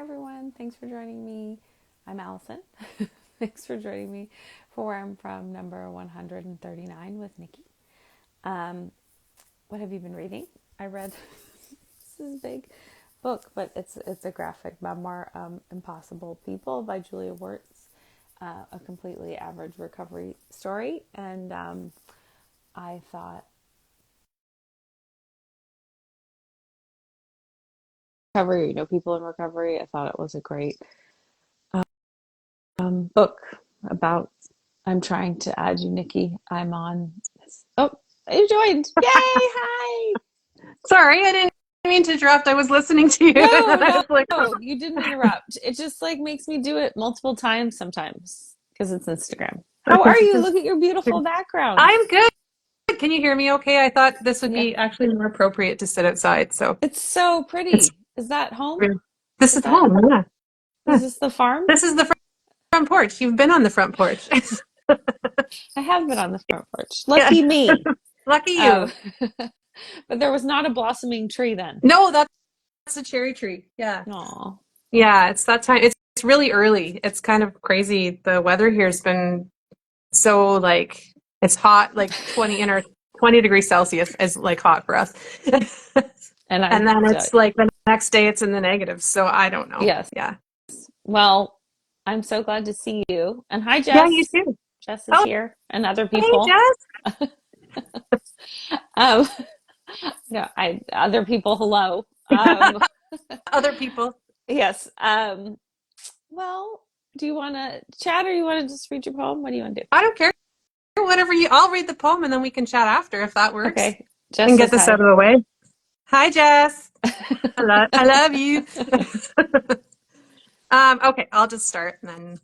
everyone. Thanks for joining me. I'm Allison. Thanks for joining me for where I'm from, number 139 with Nikki. What have you been reading? I read this is a big book, but it's a graphic memoir, Impossible People by Julia Wertz, a completely average recovery story. And I thought recovery, people in recovery. I thought it was a great book about. I'm trying to add you, Nikki. I'm on this. Oh, you joined! Yay! Hi! Sorry, I didn't mean to interrupt. I was listening to you. No, I no, was like, no. You didn't interrupt. It just makes me do it multiple times sometimes because it's Instagram. How are you? Look at your beautiful background. I'm good. Can you hear me okay? I thought this would Yeah, be actually more appropriate to sit outside. So it's so it's pretty. Is that home? this Is is that home. Yeah. is Yeah. this the farm? This is the front porch. You've been on the front porch. I have been on the front porch. Yeah. Lucky me. Lucky Oh, you. but there was not a blossoming tree then. No, that's a cherry tree. Yeah. Aw. Yeah, it's that time. It's really early. It's kind of crazy. The weather here's been so like it's hot, like 20 in our 20 degrees Celsius is like hot for us. And And then it's like the next day it's in the negatives. So I don't know. yes. Yeah. Well, I'm so glad to see you. And hi, Yeah, you Jess. too. Jess is Oh, here, and other hey, people. Jess. Um, no, other people. Hello. Other people. Yes. Well, do you want to chat or you want to just read your poem? What do you want to do? I don't care. Whatever I'll read the poem and then we can chat after if that works. Okay. Jess And get says this out hi. of the way. Hi, Jess. I love you. Okay, I'll just start and then.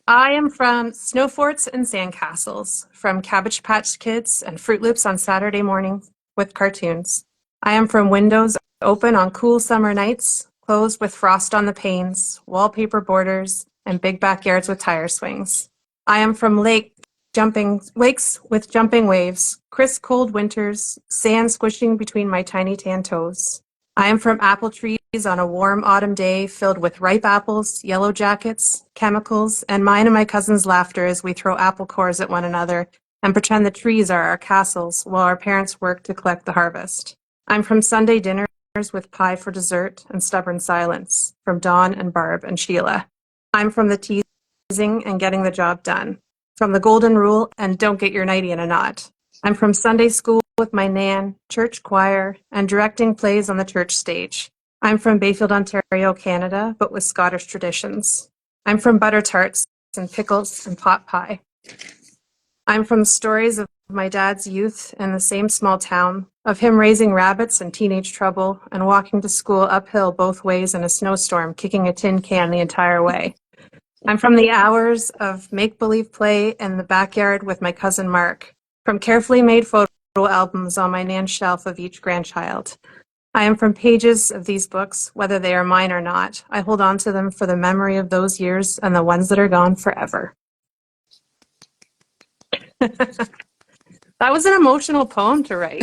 I am from Snow Forts and Sandcastles, from Cabbage Patch Kids and Fruit Loops on Saturday mornings with cartoons. I am from windows open on cool summer nights, closed with frost on the panes, wallpaper borders, and big backyards with tire swings. I am from lakes with jumping waves, crisp cold winters, sand squishing between my tiny tan toes. I am from apple trees on a warm autumn day filled with ripe apples, yellow jackets, chemicals, and mine and my cousin's laughter as we throw apple cores at one another and pretend the trees are our castles while our parents work to collect the harvest. I'm from Sunday dinners with pie for dessert and stubborn silence, from Dawn and Barb and Sheila. I'm from the teasing and getting the job done, from the golden rule and don't get your nightie in a knot. I'm from Sunday school with my nan, church choir, and directing plays on the church stage. I'm from Bayfield, Ontario, Canada, but with Scottish traditions. I'm from butter tarts and pickles and pot pie. I'm from stories of my dad's youth in the same small town, of him raising rabbits and teenage trouble and walking to school uphill both ways in a snowstorm, kicking a tin can the entire way. I'm from the hours of make-believe play in the backyard with my cousin Mark, from carefully made photo albums on my nan's shelf of each grandchild. I am from pages of these books, whether they are mine or not. I hold on to them for the memory of those years and the ones that are gone forever. That was an emotional poem to write.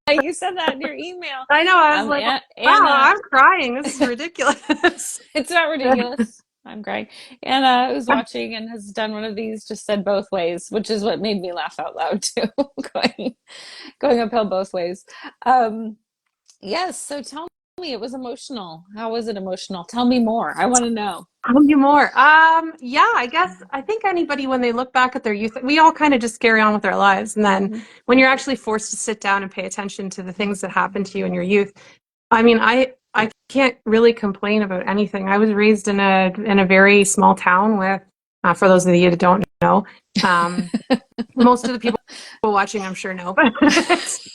You said that in your email. I know, I was like, wow, Anna, I'm crying. This is ridiculous. it's not ridiculous. I'm crying. Anna, who's watching and has done one of these, just said both ways, which is what made me laugh out loud too. going uphill both ways. Yes. So tell me, it was emotional. How was it emotional? Tell me more. I want to know. Tell me more. Yeah, I think anybody when they look back at their youth, we all kind of just carry on with our lives. And then Mm-hmm. when you're actually forced to sit down and pay attention to the things that happened to you in your youth, I mean, I can't really complain about anything. I was raised in a very small town with, for those of you that don't know, most of the people watching, I'm sure know, but you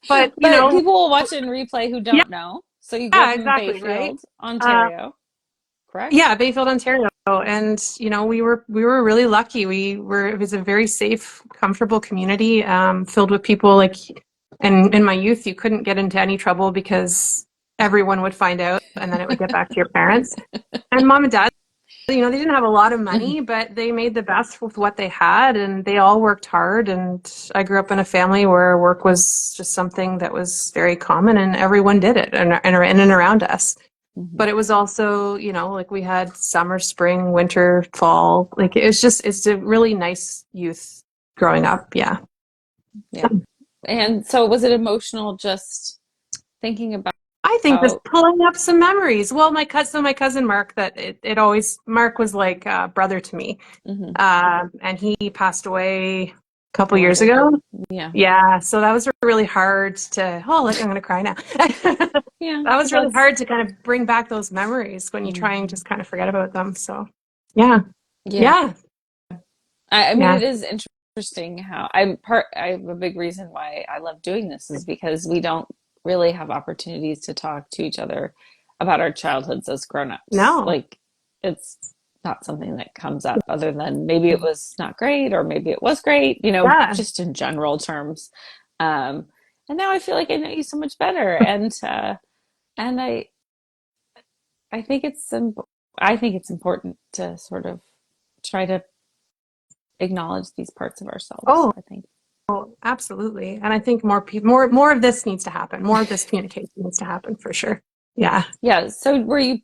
But know, people will watch it in replay who yeah, don't know. So you grew up in exactly, right. Bayfield, Uh, Ontario, correct? Yeah, Bayfield, Ontario. And we were really lucky. It was a very safe, comfortable community, filled with people like, and in my youth, you couldn't get into any trouble because everyone would find out and then it would get back to your parents. And mom and dad, they didn't have a lot of money, but they made the best with what they had and they all worked hard. And I grew up in a family where work was just something that was very common and everyone did it in and around us. Hmm. but it was also, like we had summer, spring, winter, fall. Like it's a really nice youth growing up. Yeah. Yeah. And so was it emotional just thinking I think just about, pulling up some memories. Well, my cousin Mark, that it always, Mark was like a brother to me. mhm, And he passed away a couple I years wonder. ago. Yeah. Yeah, so that was really hard to, oh, look, I'm going to cry now. Yeah. That was really That's, hard to kind of bring back those memories when you try and mhm. just kind of forget about them. So, yeah, Yeah. yeah, I mean, yeah. it is interesting how I have a big reason why I love doing this is because we don't really have opportunities to talk to each other about our childhoods as grown-ups. No, Like it's not something that comes up other than maybe it was not great or maybe it was great, yeah. just in general terms. Um, and now I feel like I know you so much better, and I think I think it's important to sort of try to acknowledge these parts of ourselves, Oh, I think. absolutely. And I think more of this needs to happen. More of this communication needs to happen for sure. Yeah. Yeah. So were you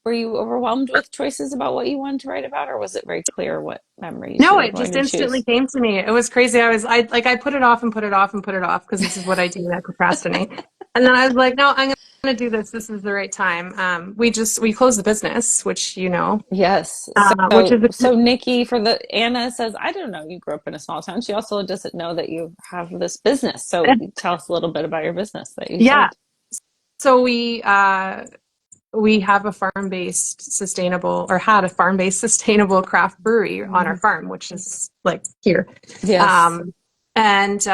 overwhelmed with choices about what you wanted to write about, or was it very clear what memories you No, were it going just to instantly choose? came to me. It was crazy. I put it off and put it off and put it off because this is what I do. I procrastinate. And then I was like, no, I'm going to do this. This is the right time. We closed the business, which Yes. which is So Nikki for the Anna says, I don't know, you grew up in a small town. She also doesn't know that you have this business. So tell us a little bit about your business that you yeah. started. So we have a farm-based sustainable, or had a farm-based sustainable craft brewery on our Mhm. farm, which is like here. Yes. Um, and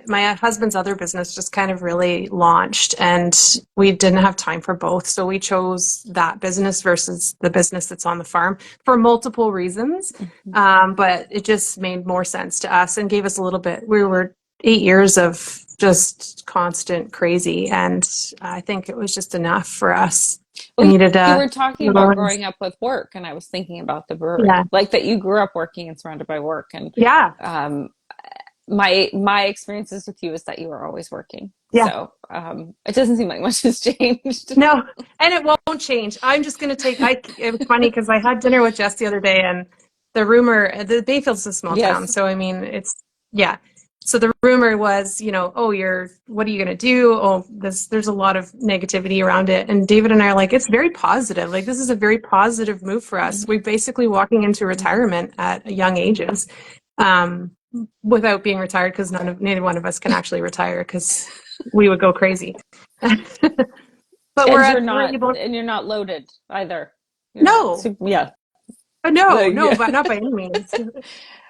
my husband's other business just kind of really launched, and we didn't have time for both. So we chose that business versus the business that's on the farm for multiple reasons. Mhm. But it just made more sense to us and gave us a little bit. We were 8 years of just constant crazy, and I think it was just enough for us. Well, We needed you a were talking about little, growing up with work, and I was thinking about the yeah, brewery, like that you grew up working and surrounded by work. And yeah, um, my experiences with you is that you were always working. yeah. So it doesn't seem like much has changed. No, and it won't change. I'm just going to take. It was funny because I had dinner with Jess the other day, and the Bayfield's a small town, Yes. so I mean, yeah. So the rumor was, oh, what are you going to do? Oh, there's a lot of negativity around it, and David and I are like, it's very positive. Like this is a very positive move for us. We're basically walking into retirement at young ages, um, without being retired because neither one of us can actually retire because we would go crazy. But And we're able. you're not loaded either. You're not No, super, yeah. no, no, Yeah. but not by any means.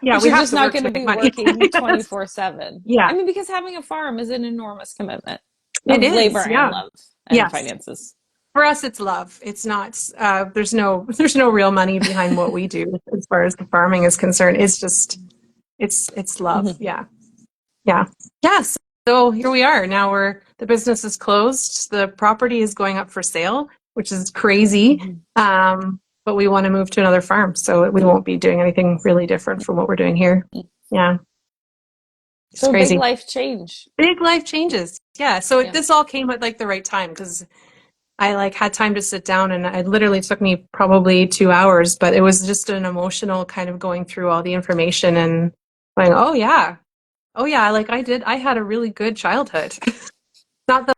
Yeah, But we you're have just to not work going to to make be money. working Yes. 24/7. I Yeah, mean, because having a farm is an enormous commitment it of labor is. and Yeah. love and Yes. finances. For us, it's love. It's not. There's no real money behind what we do as far as the farming is concerned. It's just. It's love. Mhm. Yeah. Yeah. Yes. So here we are. Now the business is closed. The property is going up for sale, which is crazy. Mhm. But we want to move to another farm, so we won't be doing anything really different from what we're doing here. Yeah, it's So a big crazy. life change. Big life changes. Yeah. So Yeah. this all came at like the right time because I like had time to sit down, and it literally took me probably 2 hours, but it was just an emotional kind of going through all the information and going, oh yeah, like I had a really good childhood. Not that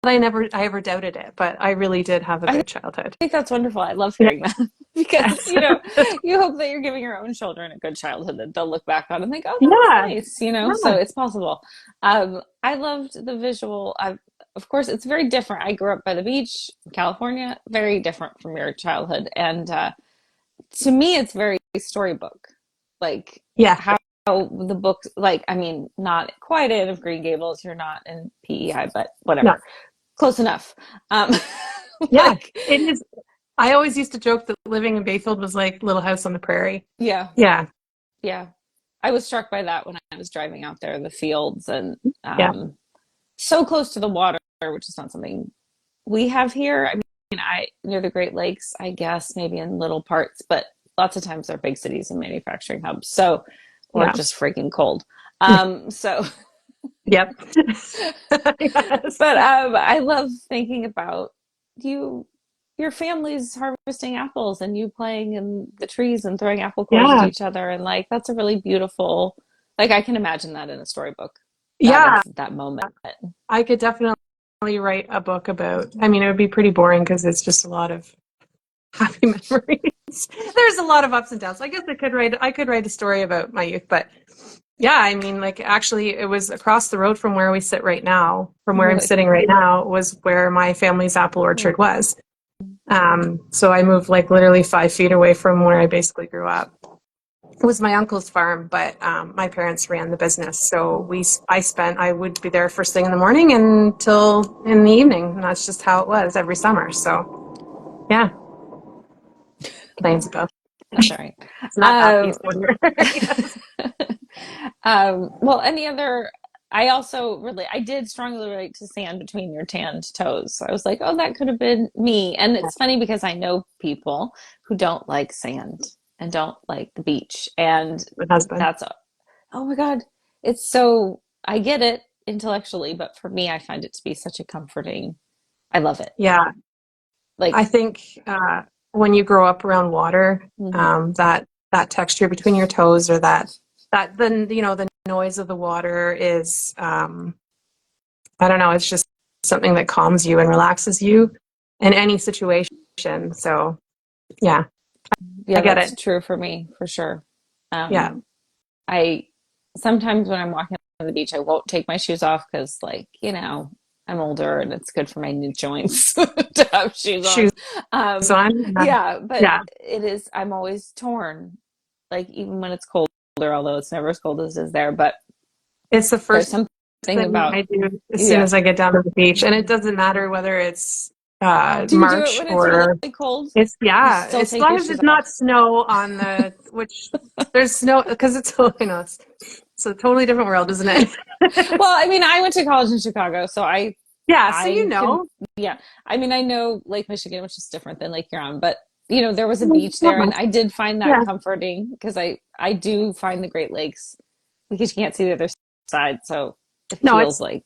I ever doubted it, but I really did have a I good childhood. think that's wonderful. I love hearing that because, Yes. you hope that you're giving your own children a good childhood that they'll look back on and think, oh, that was Yeah. nice, so Yeah. it's possible. I loved the visual. Of course, it's very different. I grew up by the beach in California, very different from your childhood. And to me, it's very storybook. Like Yeah. how the books, like, I mean, not quite in of Green Gables, you're not in PEI, but No. whatever. Close enough. Um, Yeah. like, It is. I always used to joke that living in Bayfield was like Little House on the Prairie. yeah, Yeah. yeah. I was struck by that when I was driving out there, the fields and Yeah. so close to the water, which is not something we have here. I mean, near the Great Lakes, I guess, maybe in little parts, but lots of times they're big cities and manufacturing hubs. So, or Yeah. just freaking cold. So, Yep. Yes. but I love thinking about you your family's harvesting apples and you playing in the trees and throwing apple cores at Yeah. each other, and like that's a really beautiful, like I can imagine that in a storybook. That Yeah. is that moment. I could definitely write a book about, I mean, it would be pretty boring because it's just a lot of happy memories. There's a lot of ups and downs. I guess I could write a story about my youth, but yeah, I mean, like actually it was across the road from where we sit right now, from where I'm Really. sitting right now was where my family's apple Mm. orchard was. So I moved like literally 5 feet away from where I basically grew up. It was my uncle's farm, but my parents ran the business. So I would be there first thing in the morning until in the evening. And that's just how it was every summer. So yeah, plains ago. That's all right. It's not that Um, peaceful here. Yes. well, any other, I also really, I did strongly relate to sand between your tanned toes. So I was like, oh, that could have been me. And it's funny because I know people who don't like sand and don't like the beach. And My husband. that's, oh my God, it's so, I get it intellectually, but for me, I find it to be such a comforting, I love it. Yeah, I Like, think when you grow up around water, mhm. that texture between your toes, or that then the noise of the water is I don't know, it's just something that calms you and relaxes you in any situation. So yeah, I Yeah, get that's it. true for me, for sure. Yeah, Um, I sometimes when I'm walking on the beach, I won't take my shoes off because, like, I'm older and it's good for my new joints to have shoes on. shoes Um, on. Yeah, yeah, but yeah. I'm always torn, like, even when it's colder, although it's never as cold as it is there. But It's the there's first something thing about, I do as soon yeah. as I get down to the beach, and it doesn't matter whether it's Do you do it March when it's really or cold? it's You yeah. still As take long your as shoes it's not off. snow on the which there's snow because it's you know it's a totally different world, isn't it? Well, I mean, I went to college in Chicago, so Yeah, so I can, yeah. I mean, I know Lake Michigan, which is different than Lake Huron, but there was a beach not there, and much. I did find that Yeah, comforting because I do find the Great Lakes because you can't see the other side, so it no, feels like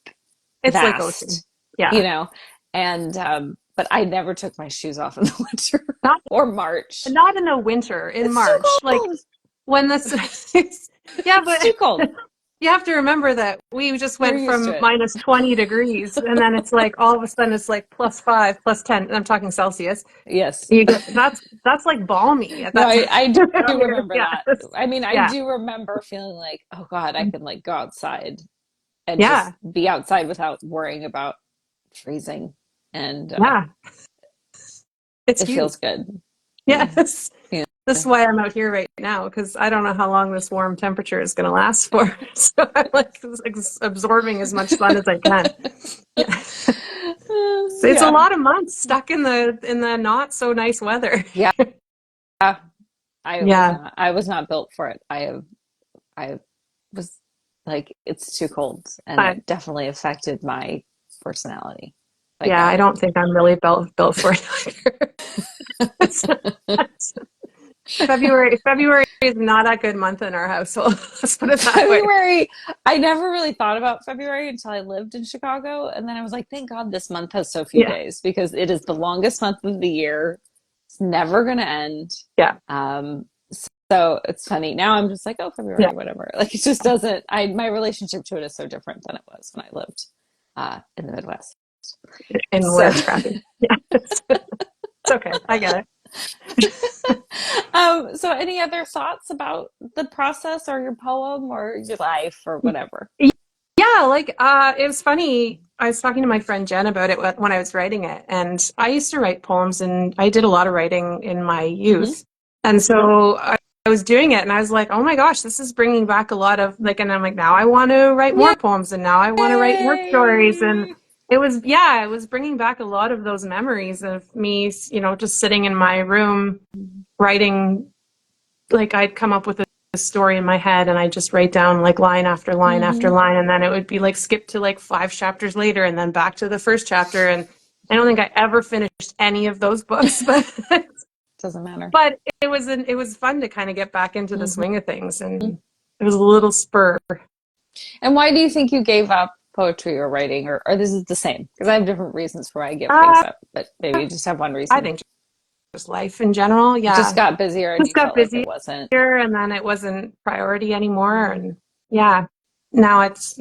it's like ocean. vast, you Yeah, know. And but I never took my shoes off in the winter not or March. not in the winter, in It's too March, like cold. when this. Yeah, It's too but cold. you have to remember that we just You're went used to from it. minus 20 degrees, and then it's like all of a sudden it's like +5, +10, and I'm talking Celsius. Yes. You get that's like balmy at No, that I time. do remember Yeah, that. I mean, I yeah, do remember feeling like, oh God, I can like go outside and yeah, just be outside without worrying about freezing. And yeah. It's it huge. feels good. Yeah. Yes. Yeah. This is why I'm out here right now because I don't know how long this warm temperature is going to last for. So I'm like absorbing as much sun as I can. Yeah. So it's a Yeah. lot of months stuck in the not so nice weather. Yeah. Yeah. I was not built for it. I was like, it's too cold. And I, it definitely affected my personality. I yeah, get I it. don't think I'm really built for it either. It's not- February is not a good month in our household. Let's put it that way. February, I never really thought about February until I lived in Chicago. And then I was like, thank God this month has so few Yeah. days because it is the longest month of the year. It's never going to end. Yeah. Um, so it's funny. Now I'm just like, oh, Yeah. February, whatever. Like it just doesn't, my relationship to it is so different than it was when I lived in the Midwest. And where So, it's crappy. Yeah. It's okay. I get it. so any other thoughts about the process or your poem or your life or whatever? Yeah, like it was funny. I was talking to my friend Jen about it when I was writing it, and I used to write poems, and I did a lot of writing in my Hmm. youth, and so I was doing it, and I was like, oh my gosh, this is bringing back a lot of like, and I'm like, now I want to write more poems, and now I want to write more stories, and Yay! it was bringing back a lot of those memories of me, just sitting in my room writing. Like I'd come up with a story in my head and I just write down like line after line after Hmm. line, and then it would be like skip to like 5 chapters later and then back to the first chapter. And I don't think I ever finished any of those books, but Doesn't matter. but it was fun to kind of get back into the Hmm. swing of things, and it was a little spur. And why do you think you gave up poetry or writing, or this is the same? Because I have different reasons for why I give things Uh, up, but maybe you just have one I reason. think just life in general. It just Yeah. got busier and Just you got felt like busier it wasn't. and then it wasn't priority anymore. Mm-hmm. And yeah, now it's,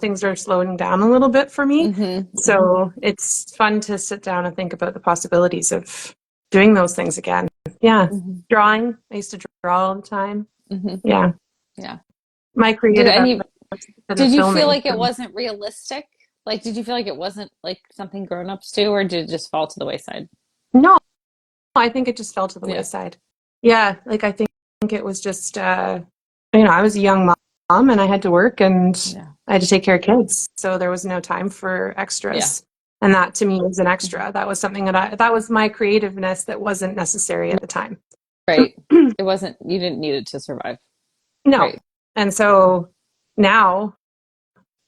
things are slowing down a little bit for me. Mm-hmm. So it's fun to sit down and think about the possibilities of doing those things again. Yeah. Mm-hmm. Drawing. I used to draw all the time. Mm-hmm. Yeah. Yeah. My Did creative outlet any, was a bit of did you feel filming. like it wasn't realistic? Like, did you feel like it wasn't like something grown-ups do, or did it just fall to the wayside? No, I think it just fell to the Yeah. wayside. Yeah, like I think it was just I was a young mom and I had to work and Yeah. I had to take care of kids. So there was no time for Yeah. extras. And that to me was an Mhm. extra. That was something that was my creativeness that wasn't necessary at the time. Right. It wasn't, you didn't need it to survive. No. Right. And so now,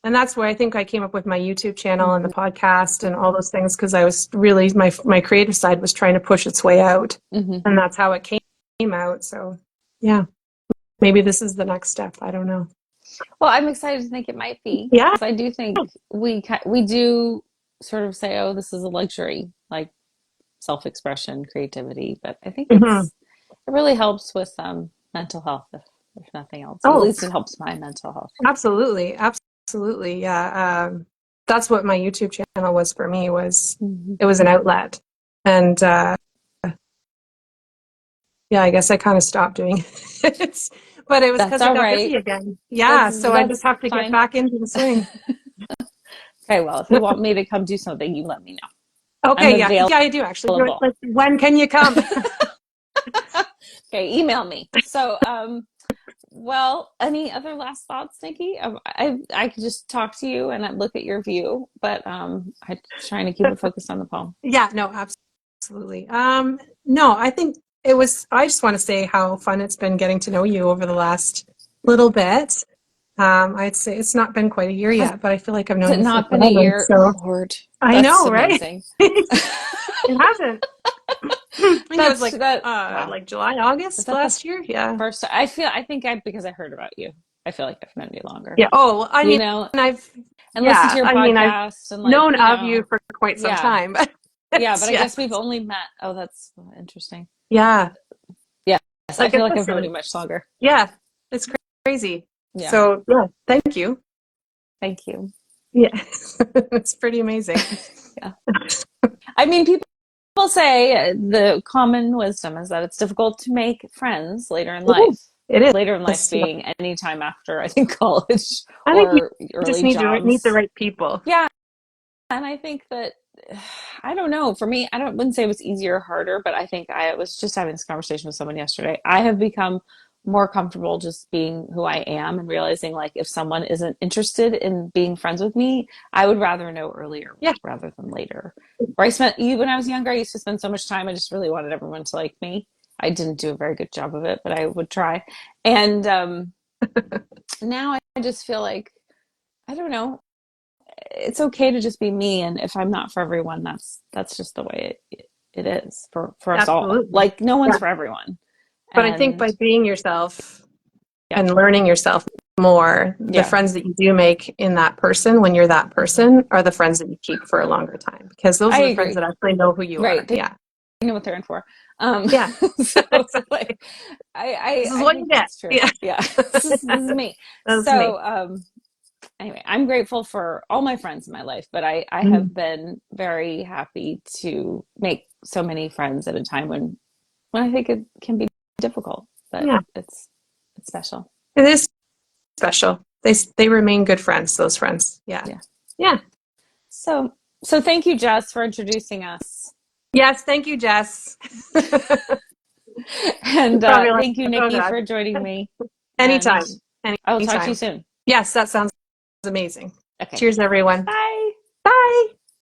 and that's why I think I came up with my YouTube channel and the Mm-hmm. podcast and all those things because I was really my creative side was trying to push its way out. Mm-hmm. And that's how it came out. So yeah. Maybe this is the next step. I don't know. Well, I'm excited to think it might be Yeah. because I do think we do sort of say, "Oh, this is a luxury," like self-expression, creativity. But I think Hmm. it really helps with mental health, if nothing else. At Oh, least it helps my mental health. absolutely. Absolutely. Yeah. That's what my YouTube channel was for me was Mm-hmm. it was an outlet. And yeah, I guess I kind of stopped doing it. But it was That's because I all got busy right. again. Yeah. So I just That's have to get fine. back into the swing. Okay, well, if you want me to come do something, you let me know. I'm Okay. Yeah. available. Yeah, I do actually. Like, when can you come? Okay, email me. So, well, any other last thoughts, Nikki? I could just talk to you and I'd look at your view, but I'm trying to keep it focused on the poem. Yeah, no, absolutely. No, I think I just want to say how fun it's been getting to know you over the last little bit. I'd say it's not been quite a year Has yet, but I feel like I've known it you for not been a forever. year? So Lord, I that's know, right? amazing. It hasn't. I think it was That's that. Wow, like July, is August that the last year. Yeah. first? I think because I heard about you. I feel like I've known you longer. Yeah. Oh, well, You know, I've, and listen to your I've podcast and like, known of you for quite some yeah, time, but yeah. But I yeah, guess we've only met. Oh, that's interesting. yeah. Yes, I Like feel like I've known officially. you much longer. Yeah. It's crazy. Yeah, So yeah, thank you. thank you. Yeah, it's pretty amazing. Yeah. I mean, people say the common wisdom is that it's difficult to make friends later in It life. is. It Later in life is. Yeah. being any time after, I think, college I think you or just early need to meet the jobs. right people. Yeah, and I think that I don't know. For me, I wouldn't say it was easier or harder, but I think I was just having this conversation with someone yesterday. I have become more comfortable just being who I am and realizing like if someone isn't interested in being friends with me, I would rather know earlier Yeah. rather than later. Or I spent when I was younger, I used to spend so much time. I just really wanted everyone to like me. I didn't do a very good job of it, but I would try. And now I just feel like I don't know, it's okay to just be me, and if I'm not for everyone, that's just the way it is for us all. Absolutely. Like no one's Yeah. for everyone. But I think And by being yourself yeah, and learning yourself more, the yeah, friends that you do make in that person when you're that person are the friends that you keep for a longer time because those I are the friends agree. that actually know who you Right, are. they Yeah. know what they're in for. um Yeah. so Exactly. like I This is I what you think get. that's true. Yeah. Yeah. This is me. That's me. So anyway, I'm grateful for all my friends in my life, but I Mm. have been very happy to make so many friends at a time when I think it can be difficult, but Yeah. it's special. It is special. They remain good friends, those friends. Yeah. Yeah. Yeah. So thank you, Jess, for introducing us. Yes, thank you, Jess. You're And probably like, thank you, oh Nikki, God. for joining me. And Anytime. I will talk to you Anytime. soon. Yes, that sounds amazing. Okay. Cheers, everyone. Bye. Bye.